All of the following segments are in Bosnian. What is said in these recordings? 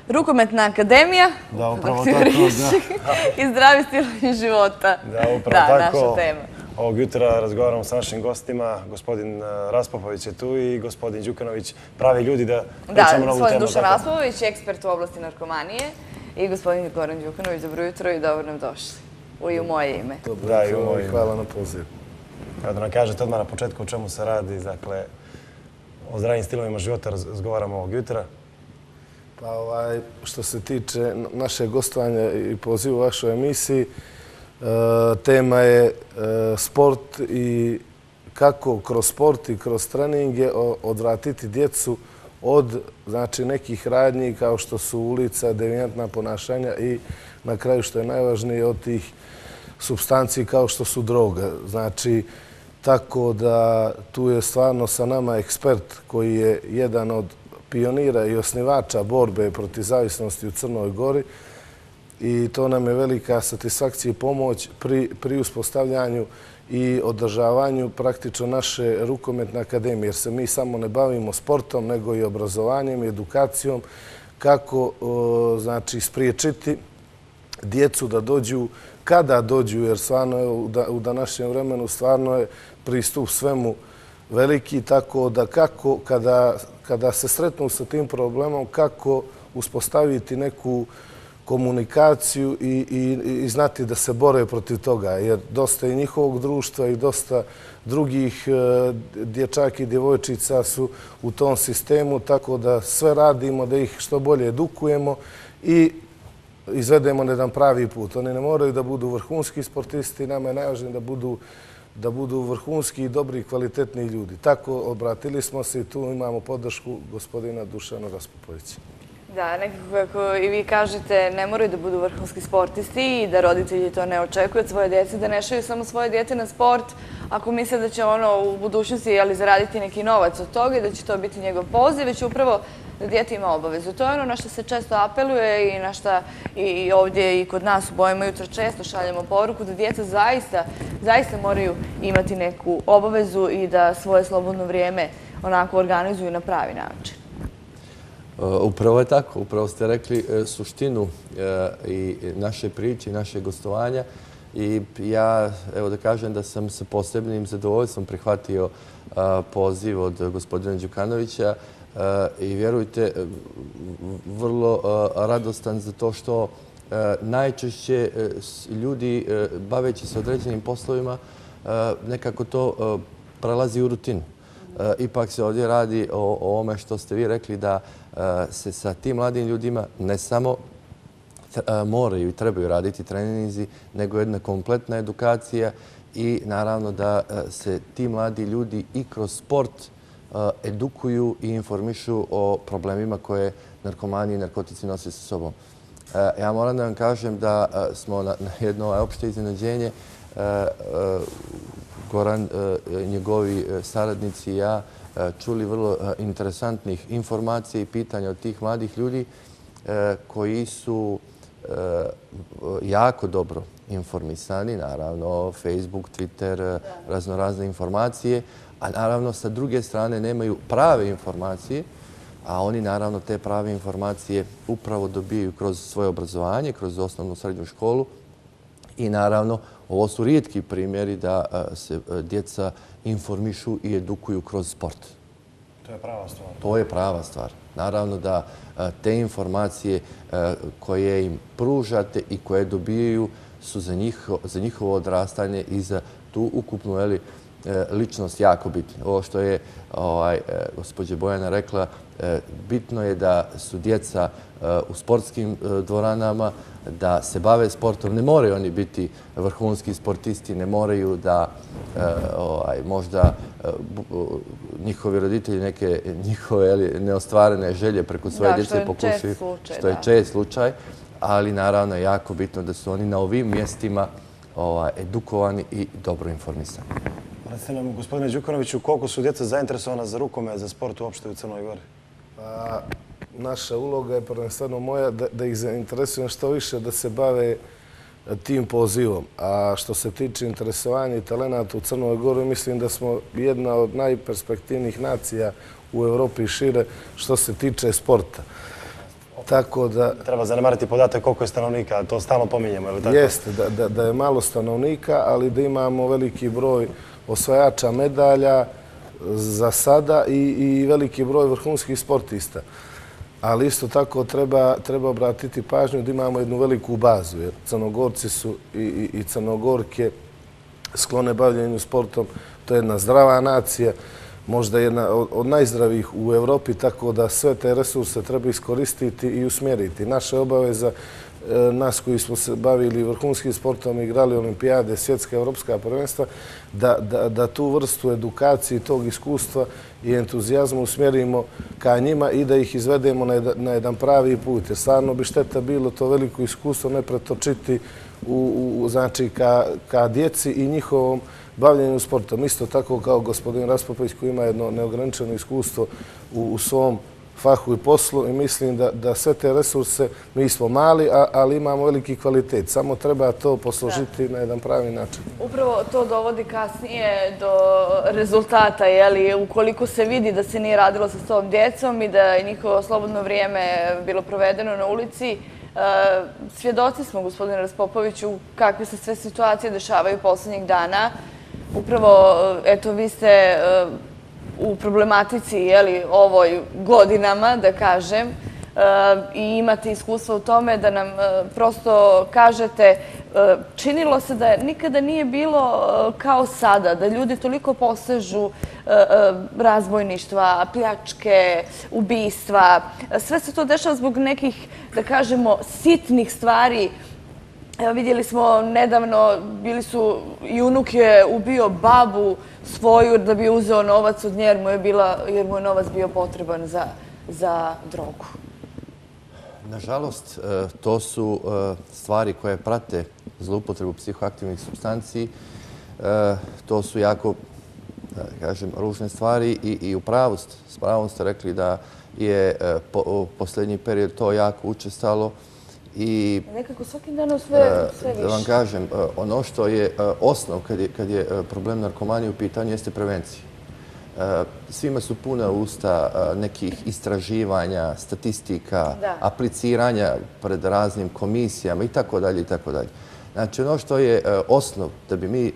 Rukometna akademija, Da, upravo tako, i zdravi stil života. Da, upravo tako. Naša tema. Ovog jutra razgovaramo sa našim gostima. Gospodin Raspopović je tu i gospodin Đukanović, pravi ljudi da pričamo na ovu temu. Gospodin Dušan Raspopović, ekspert u oblasti narkomanije, i gospodin Goran Đukanović. Dobro jutro i dobro nam došli. I u moje ime. Da, i u moje ime. Hvala na pozivu. Da nam kažete odmah na početku o čemu se radi, dakle, o zdravim stilovima života razgovaramo ovog jutra. Pa što se tiče našeg gostovanja i pozivu u vašoj emisiji, tema je sport i kako kroz sport i kroz treninge odvratiti djecu od nekih radnji kao što su ulica, devijantna ponašanja i na kraju što je najvažnije od tih supstanci kao što su droga. Znači, tako da tu je stvarno sa nama ekspert koji je jedan od pionira i osnivača borbe protiv zavisnosti u Crnoj Gori i to nam je velika satisfakcija i pomoć pri uspostavljanju i održavanju praktično naše rukometne akademije, jer se mi samo ne bavimo sportom, nego i obrazovanjem i edukacijom kako spriječiti djecu da dođu, kada dođu, jer stvarno u današnjem vremenu stvarno je pristup svemu veliki, tako da kako kada se sretnu sa tim problemom, kako uspostaviti neku komunikaciju i znati da se bore protiv toga, jer dosta i njihovog društva i dosta drugih dječaka i djevojčica su u tom sistemu, tako da sve radimo da ih što bolje edukujemo i izvedemo na jedan pravi put. Oni ne moraju da budu vrhunski sportisti, nama je najvažnije da budu vrhunski i dobri i kvalitetni ljudi. Tako obratili smo se i tu imamo podršku gospodina Dušana Raspopovića. Da, nekako kako i vi kažete, ne moraju da budu vrhunski sportisti i da roditelji to ne očekuju od svoje djece, da ne šalju samo svoje djete na sport ako misle da će u budućnosti zaraditi neki novac od toga i da će to biti njegov poziv, već upravo da djete ima obavezu. To je ono na što se često apeluje i na što i ovdje i kod nas u Bojama jutra često šaljemo poruku da djeca zaista moraju imati neku obavezu i da svoje slobodno vrijeme onako organizuju na pravi način. Upravo je tako. Upravo ste rekli suštinu i naše priče i naše gostovanja i ja, evo da kažem da sam sa posebnim zadovoljstvom prihvatio poziv od gospodina Đukanovića i vjerujte, vrlo radostan za to što najčešće ljudi baveći se određenim poslovima nekako to prelazi u rutinu. Ipak se ovdje radi o ovome što ste vi rekli da se sa tim mladim ljudima ne samo moraju i trebaju raditi treninzi, nego jedna kompletna edukacija i naravno da se ti mladi ljudi i kroz sport edukuju i informišu o problemima koje narkomani i narkotici nose sa sobom. Ja moram da vam kažem da smo na jedno opšte iznenađenje Goran, njegovi saradnici i ja čuli vrlo interesantnih informacija i pitanja od tih mladih ljudi koji su jako dobro informisani, naravno Facebook, Twitter, raznorazne informacije, a naravno sa druge strane nemaju prave informacije, a oni naravno te prave informacije upravo dobijaju kroz svoje obrazovanje, kroz osnovnu srednju školu i naravno ovo su rijetki primjeri da se djeca informišu i edukuju kroz sport. To je prava stvar. To je prava stvar. Naravno da te informacije koje im pružate i koje dobijaju su za njihovo odrastanje i za tu ukupnu ličnost jako bitne. Ovo što je gospođa Bojana rekla, bitno je da su djeca u sportskim dvoranama, da se bave sportom. Ne moraju oni biti vrhunski sportisti, ne moraju da možda njihovi roditelji neke njihove neostvarene želje preko svoje djece pokušaju, što je čest slučaj, ali naravno je jako bitno da su oni na ovim mjestima edukovani i dobro informisani. Recite nam, gospodine Đukanoviću, koliko su djeca zainteresovana za rukomet, za sport uopšte u Crnoj Gori? Naša uloga je prvenstveno moja da ih zainteresujem što više da se bave tim pozivom. A što se tiče interesovanja i talenata u Crnoj Gori, mislim da smo jedna od najperspektivnijih nacija u Evropi i šire što se tiče sporta. Tako da... Treba zanemariti podatak koliko je stanovnika, to stalno pominjemo, je li tako? Jeste, da je malo stanovnika, ali da imamo veliki broj osvajača medalja za sada i veliki broj vrhunskih sportista. Ali isto tako treba obratiti pažnju da imamo jednu veliku bazu, jer Crnogorci su i Crnogorke sklone bavljenju sportom. To je jedna zdrava nacija, možda jedna od najzdravijih u Evropi, tako da sve te resurse treba iskoristiti i usmjeriti. Naša obaveza, nas koji smo se bavili vrhunskim sportom, igrali olimpijade, svjetska, evropska prvenstva, da tu vrstu edukacije, tog iskustva i entuzijazma usmjerimo ka njima i da ih izvedemo na jedan pravi put. Jer stvarno bi šteta bilo to veliko iskustvo ne pretočiti znači ka djeci i njihovom bavljenju sportom. Isto tako kao gospodin Raspopović koji ima jedno neograničeno iskustvo u svom fahu i poslu i mislim da sve te resurse, mi smo mali, ali imamo veliki kvalitet. Samo treba to posložiti na jedan pravi način. Upravo to dovodi kasnije do rezultata, ukoliko se vidi da se nije radilo sa tom djecom i da je njihovo slobodno vrijeme bilo provedeno na ulici. Svjedoci smo, gospodine Raspopoviću, kakve se sve situacije dešavaju poslednjih dana. Upravo, eto, vi ste u problematici ovoj godinama, da kažem, i imate iskustva u tome da nam prosto kažete, činilo se da nikada nije bilo kao sada, da ljudi toliko posežu razbojništva, pljačke, ubistva. Sve se to dešava zbog nekih, da kažemo, sitnih stvari. Vidjeli smo nedavno, bili su i unuk je ubio babu svoju da bi uzeo novac od nje jer mu je novac bio potreban za drogu. Nažalost, to su stvari koje prate zloupotrebu psihoaktivnih supstanci. To su jako, da kažem, ružne stvari i s pravom ste rekli da je u posljednji period to jako učestalo. Nekako svakim danom sve više. Da vam kažem, ono što je osnov kad je problem narkomanije u pitanju jeste prevencija. Svima su puna usta nekih istraživanja, statistika, apliciranja pred raznim komisijama itd. Znači, ono što je osnov da bi mi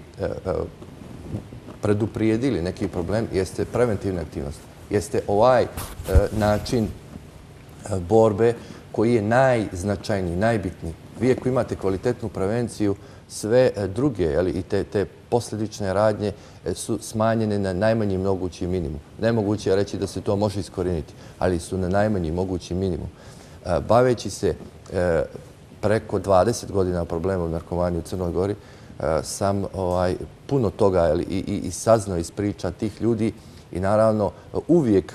preduprijedili neki problem jeste preventivna aktivnost. Jeste ovaj način borbe koji je najznačajniji, najbitniji. Vi ako imate kvalitetnu prevenciju, sve druge i te posljedične radnje su smanjene na najmanji mogući minimum. Nemoguće je reći da se to može iskorijeniti, ali su na najmanji mogući minimum. Baveći se preko 20 godina problemom narkomanije u Crnoj Gori, sam puno toga i saznao iz priča tih ljudi i naravno uvijek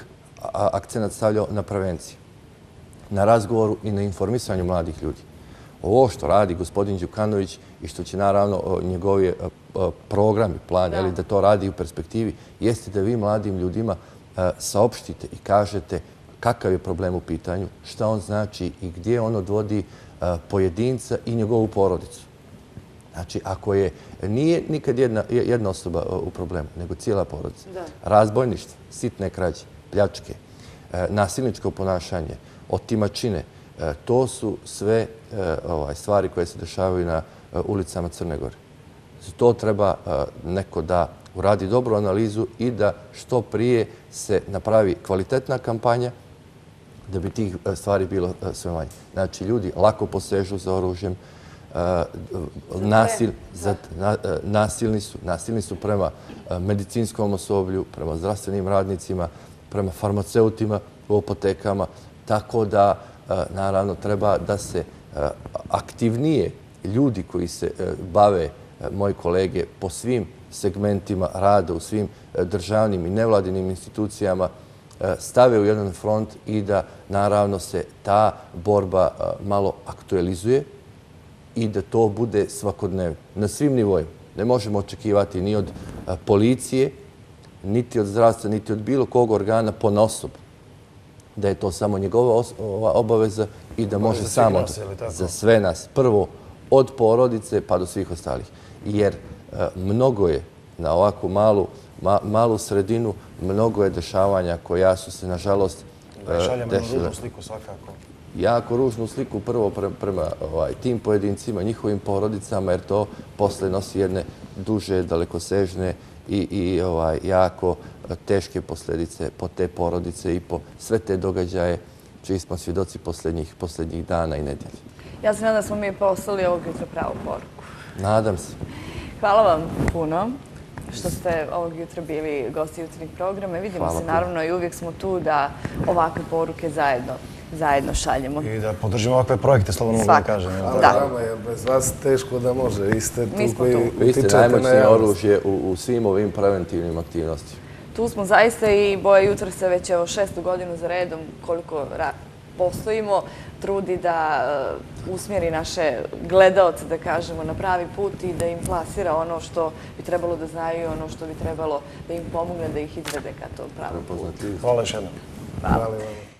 akcenat stavljao na prevenciju, na razgovoru i na informisanju mladih ljudi. Ovo što radi gospodin Đukanović i što će naravno njegovi programi, plan, da to radi u perspektivi, jeste da vi mladim ljudima saopštite i kažete kakav je problem u pitanju, šta on znači i gdje on odvodi pojedinca i njegovu porodicu. Znači, ako nije nikad jedna osoba u problemu, nego cijela porodica. Razbojništvo, sitne krađe, pljačke, nasilničko ponašanje, otimačine, to su sve stvari koje se dešavaju na ulicama Crne Gore. To treba neko da uradi dobru analizu i da što prije se napravi kvalitetna kampanja da bi tih stvari bilo sve manje. Znači, ljudi lako posežu za oružjem, nasilni su prema medicinskom osoblju, prema zdravstvenim radnicima, prema farmaceutima u apotekama, tako da naravno treba da se aktivnije ljudi koji se bave, moji kolege, po svim segmentima rada u svim državnim i nevladinim institucijama stave u jedan front i da naravno se ta borba malo aktualizuje i da to bude svakodnevno, na svim nivoima. Ne možemo očekivati ni od policije, niti od zdravstva, niti od bilo kog organa ponaosob da je to samo njegova obaveza i da može samo za sve nas. Prvo, od porodice pa do svih ostalih. Jer mnogo je na ovakvu malu sredinu, mnogo je dešavanja koja su se, nažalost, desile. Šaljamo na ružnu sliku svakako. jako ružnu sliku prvo prema tim pojedincima, njihovim porodicama, jer to posle nosi jedne duže, dalekosežne i jako teške posljedice po te porodice i po sve te događaje čiji smo svjedoci posljednjih dana i nedelje. Ja se nadam da smo mi poslali ovog jutra pravu poruku. Nadam se. Hvala vam puno što ste ovog jutra bili gosti jutarnjih programa. Vidimo se naravno i uvijek smo tu da ovakve poruke zajedno šaljemo. I da podržimo ovakve projekte, slobodno mogu da kažem. Da. Bez vas teško da može. Vi ste tu koji Vi ste utičete na najmoćnije javnost. oružje u svim ovim preventivnim aktivnostima. Tu smo zaista i Boja jutra se već 6. godinu za redom koliko postojimo, trudi da usmjeri naše gledaoce, da kažemo, na pravi put i da im plasira ono što bi trebalo da znaju i ono što bi trebalo da im pomogne da ih izvede ka tom pravom putu. Hvala još jednom. Hvala vam.